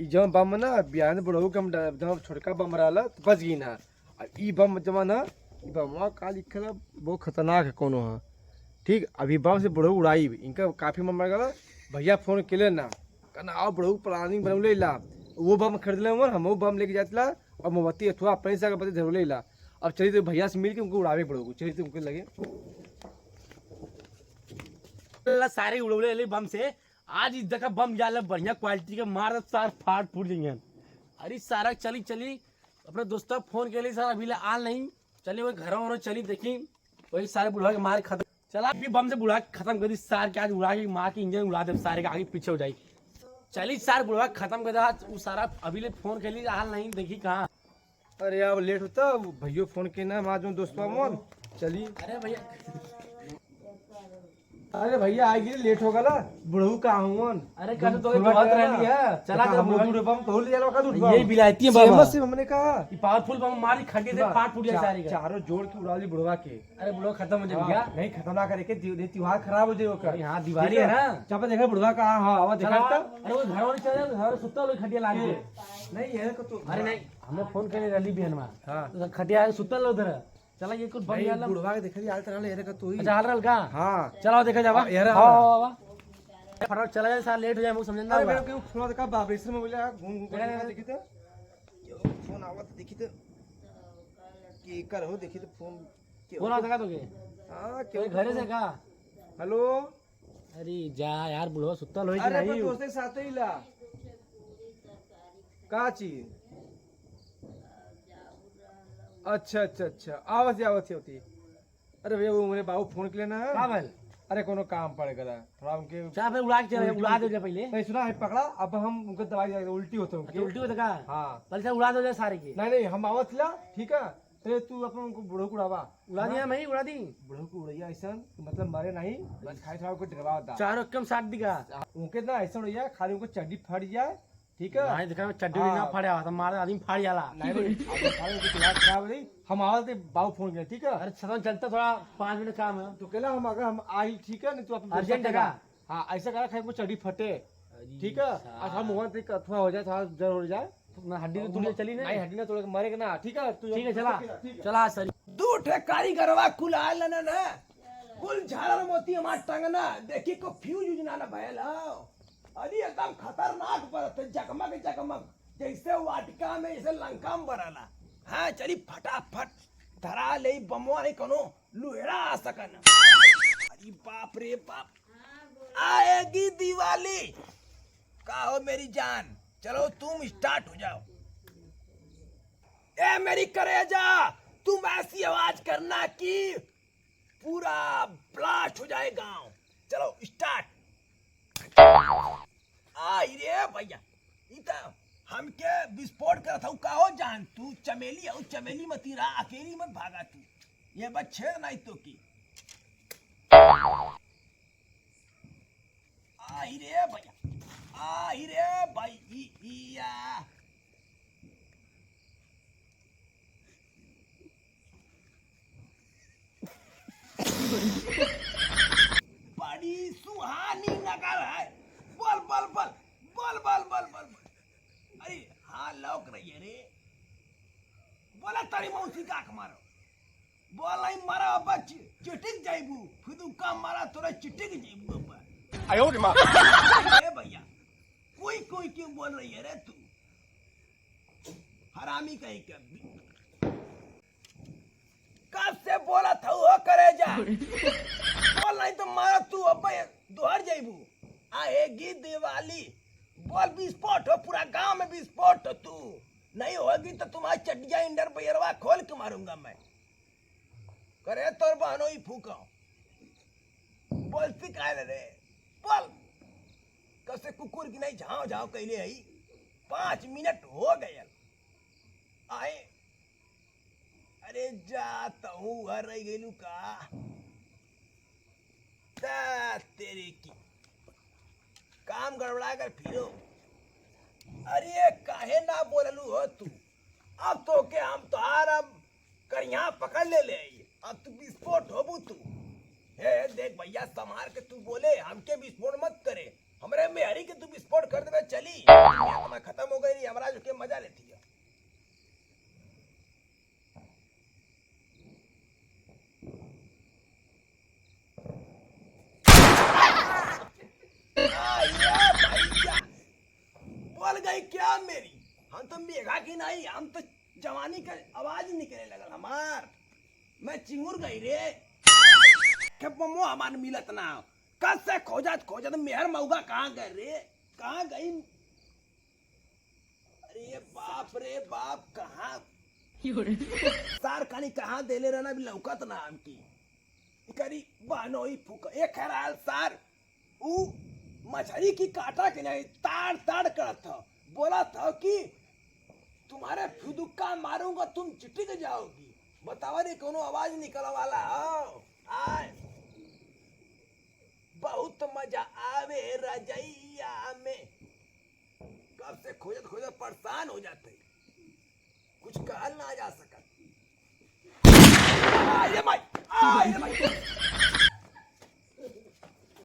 जब बम ना बिहान बुढ़ऊ कम जब छोटका बम रहला तो बच गई ना। ई बम जमा ना ई बमवा का लिखल है बहुत खतरनाक है कोनो है। ठीक अभी बम से बुढ़ऊ उड़ाई इनका काफी मन मर गया। भैया फोन केले ना कहना आओ बुढ़ऊ प्लानिंग बनौले ला वो बम खरीद ले हम वो बम लेके जातला और मोमबत्ती अथवा अपने से अगरबत्ती धरौले ला। अब चलिए तो भैया से मिल के उनको उड़ावे बुढ़ऊ चलिए तो उनको लगे सारे उड़ौले बम से। आज इस जगह बम जाला बढ़िया क्वालिटी के मार सार फाड़ फूट जाएंगे। अरे सारा चली चली अपने दोस्तों फोन के लिए सर अभी आल नहीं चली वही घर और चली देखी वही सारे बुढ़ा के मार खत्म चला अभी बम से बुढ़ा खत्म कर दी सार के आज उड़ा के मार के इंजन उड़ा दे सारे के आगे पीछे हो जाए। चली सार बुढ़ा खत्म कर दिया वो सारा अभी ले फोन के लिए हाल नहीं देखी कहाँ। अरे यार लेट होता भैया फोन के ना माँ जो दोस्तों मोन चली। अरे भैया अरे भैया आएगी लेट हो गला बुढ़ऊ का हूं। अरे कर तो बहुत रहनी है चला तो हम दूर बम तो ले जानो का दूर बम यही बिलायती है बम फेमस से हमने कहा ये पावरफुल बम मारी खड्डे से फाड़ फूट जाए सारी का। चारों जोड़ के उड़ा ली बुढ़वा के। अरे बुढ़वा खत्म हो जाएगा नहीं खत्म ना करे के त्योहार खराब हो जाए ओकर। यहाँ दिवाली है ना जब देखा बुढ़वा का हां आवा देखा। अरे वो घर वाले चले घर सुत्ता लोग खटिया लाग गए नहीं ये को तो अरे नहीं हमने फोन करे रली बहन में हां तो खटिया सुत्ता लोग उधर चला ये कुछ बम यार बुढ़वा के देखा यार तरह ले तो ही अच्छा हाल रहल का हां चलो देखा जावा यार हां फटाफट चला जाए सारा लेट हो जाए मुझे समझना अरे होगा। मेरे को फोन का बाबरेश्वर में बोला घूम घूम के देखी तो फोन आवत देखी तो की कर हो देखी तो फोन फोन आ लगा दोगे हां क्यों घरे से का हेलो अरे जा यार बुढ़वा सुत्ता लोग अरे नहीं अपन दोस्त के साथ ही ला का चीज। अच्छा अच्छा अच्छा आवत होती। अरे भैया वो मेरे बाबू फोन के लेना है का भल अरे कोनो काम पड़ गया थोड़ा उनके चाहे फिर उड़ा के चले उड़ा दो पहले नहीं सुना है पकड़ा अब हम उनको दवाई देंगे उल्टी होते हैं अच्छा उल्टी होता का हाँ पहले से उड़ा दो जाए सारे की नहीं नहीं हम आवत ला ठीक है तो तू अपन उनको बुढ़ो को उड़ावा उड़ा दिया मैं उड़ा दी बुढ़ो को उड़ैया ऐसा मतलब मरे नहीं बस खाई थोड़ा को डरवा होता चारों कम साथ दिखा उनके ना ऐसा उड़ैया खाली उनको चड्डी फट जाए ठीक है नहीं दिखा चड्डी ना फाड़े तो मारे आदमी फाड़ जाला नहीं खराब नहीं हम आवत बाबू फोन किया ठीक है। अरे छतन चलता थोड़ा 5 मिनट काम है तो कहला हम अगर हम आई ठीक है नहीं तो अपन अर्जेंट है का हाँ ऐसा करा खाई को चड्डी फटे ठीक है आज हम हुआ तक अथवा हो जाए थोड़ा जर हो जाए हड्डी तो टूट चली नहीं हड्डी ना तोड़ के मरेगा ना ठीक है ठीक है चला चला सर दू ठे कारीगरवा कुल आयल न ना कुल झाड़र मोती हमार टंगना देखी को फ्यूज यूज ना भयल हो। अरे एकदम खतरनाक परत जगमग जगमग जैसे वाटिका में जैसे लंका में बरला। हाँ चली फटाफट धरा ले बमवा नहीं कोनो लुहेड़ा आ सकन। अरे बाप रे बाप आएगी दिवाली का हो मेरी जान चलो तुम स्टार्ट हो जाओ। ए मेरी करेजा तुम ऐसी आवाज करना कि पूरा ब्लास्ट हो जाए गांव। चलो स्टार्ट। आई रे भैया इता हमके विस्फोट करत हूँ का हो जान तू चमेली हो चमेली मत रहा अकेली मत भागा तू ये बस छेड़ नहीं तो की। आई रे भैया बड़ी सुहानी नगर है। बल बल बल बल बल बल बल अरे हाँ लौक रही है रे बोला तारी मौसी का मारो बोल नहीं मारा अब चिटिक जाइबू फिर का मारा तोरा चिटिक जाइबू अब आयो रे मां ए भैया कोई क्यों बोल रही है रे तू हरामी कहीं के कब से बोला था वो करे जा बोल नहीं तो मारा तू अब दोहर जाइबू आएगी दिवाली बोल विस्फोट हो पूरा गांव में विस्फोट हो तू नहीं होगी तो तुम्हारी चड्डिया इंडर बैरवा खोल के मारूंगा मैं करे तोर बहनो ही फूका बोलती का रे बोल कसे कुकुर की नहीं झाँव झाँव कैले आई 5 मिनट हो गए आए अरे जाता हूँ घर रह गई का तेरे की काम गड़बड़ा कर फिरो। अरे काहे ना बोललू हो तू अब तो के हम तोहार अब करिया पकड़ ले अब तू विस्फोट होबू तू। हे देख भैया संभार के तू बोले हमके विस्फोट मत करे हमरे में हरी के तू विस्फोट कर देवे चली मैं खत्म हो गई क्या मेरी? हम तो मेघा की नहीं, हम तो जवानी का आवाज निकलने लगल हमार। मैं चिंगुर गई रे, के बमो हमार मिलत ना। कब से खोजत खोजत मेहर मऊगा कहाँ गए रे, कहाँ गई? अरे बाप रे बाप, कहाँ सार कनी कहाँ देले रहना भी लौकत ना हमकी। करी बानोई फूक एक खराल सार ऊ मछली की काटा के नहीं ताड़ ताड़ करत था, बोला था कि तुम्हारे फुदुक्का मारूंगा तुम चिटिक जाओगी। बतावा रे कोनो आवाज निकल वाला हो? आए बहुत मजा आवे रजैया में। कब से खोजत खोजत परेशान हो जाते, कुछ कहल ना जा सकत। आए रे भाई, आए रे भाई।